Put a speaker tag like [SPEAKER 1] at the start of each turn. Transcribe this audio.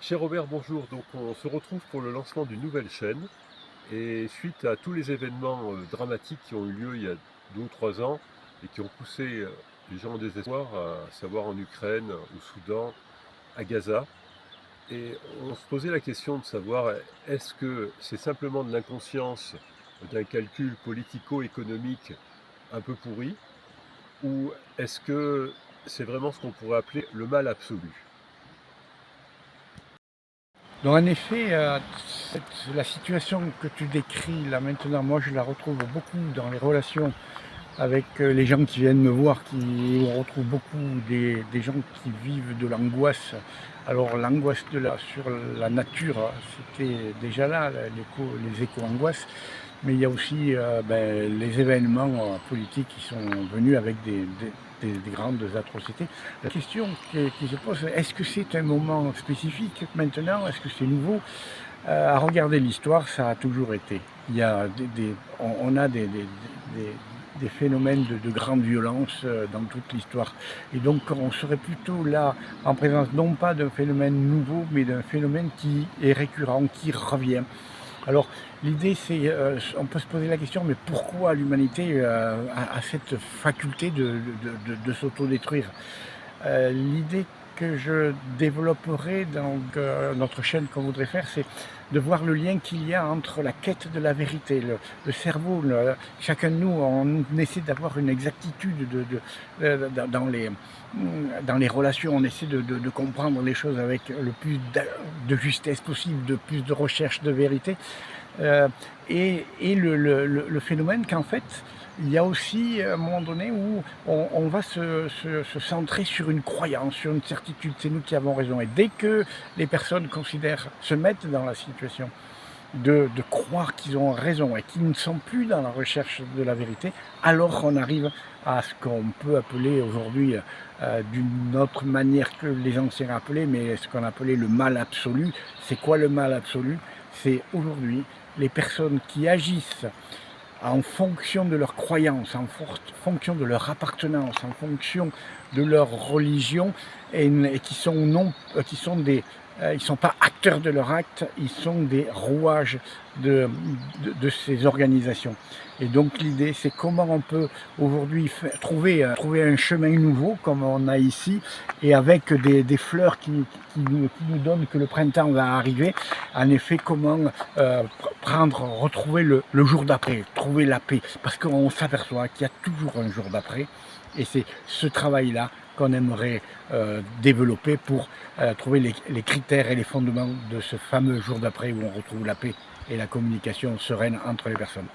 [SPEAKER 1] Cher Robert, bonjour. Donc on se retrouve pour le lancement d'une nouvelle chaîne et suite à tous les événements dramatiques qui ont eu lieu il y a 2 ou 3 ans et qui ont poussé les gens au désespoir, à savoir en Ukraine, au Soudan, à Gaza. Et on se posait la question de savoir est-ce que c'est simplement de l'inconscience d'un calcul politico-économique un peu pourri ou est-ce que c'est vraiment ce qu'on pourrait appeler le mal absolu?
[SPEAKER 2] Donc en effet, la situation que tu décris là maintenant, moi je la retrouve beaucoup dans les relations avec les gens qui viennent me voir, on retrouve beaucoup des gens qui vivent de l'angoisse. Alors l'angoisse sur la nature, c'était déjà là, les éco-angoisses, mais il y a aussi les événements politiques qui sont venus avec des grandes atrocités. La question qui se pose, est-ce que c'est un moment spécifique maintenant? Est-ce que c'est nouveau? À regarder l'histoire, ça a toujours été. Il y a on a des phénomènes de grande violence dans toute l'histoire. Et donc on serait plutôt là en présence non pas d'un phénomène nouveau, mais d'un phénomène qui est récurrent, qui revient. Alors l'idée c'est, on peut se poser la question, mais pourquoi l'humanité a cette faculté de s'autodétruire? L'idée que je développerai dans notre chaîne qu'on voudrait faire, c'est de voir le lien qu'il y a entre la quête de la vérité. Le cerveau, chacun de nous, on essaie d'avoir une exactitude dans les relations, on essaie de comprendre les choses avec le plus de justesse possible, de plus de recherche de vérité. Et le phénomène qu'en fait, il y a aussi un moment donné où on va se centrer sur une croyance, sur une certitude, c'est nous qui avons raison. Et dès que les personnes se mettent dans la situation de croire qu'ils ont raison et qu'ils ne sont plus dans la recherche de la vérité, alors on arrive à ce qu'on peut appeler aujourd'hui, d'une autre manière que les anciens appelaient, mais ce qu'on appelait le mal absolu. C'est quoi le mal absolu? C'est aujourd'hui les personnes qui agissent en fonction de leur croyance, en fonction de leur appartenance, en fonction de leur religion, et qui sont pas acteurs de leur acte, ils sont des rouages de ces organisations. Et donc l'idée, c'est comment on peut aujourd'hui trouver un chemin nouveau, comme on a ici, et avec des fleurs qui nous donnent que le printemps va arriver. En effet, comment retrouver le jour d'après, trouver la paix, parce qu'on s'aperçoit qu'il y a toujours un jour d'après, et c'est ce travail-là qu'on aimerait développer pour trouver les critères et les fondements de ce fameux jour d'après où on retrouve la paix et la communication sereine entre les personnes.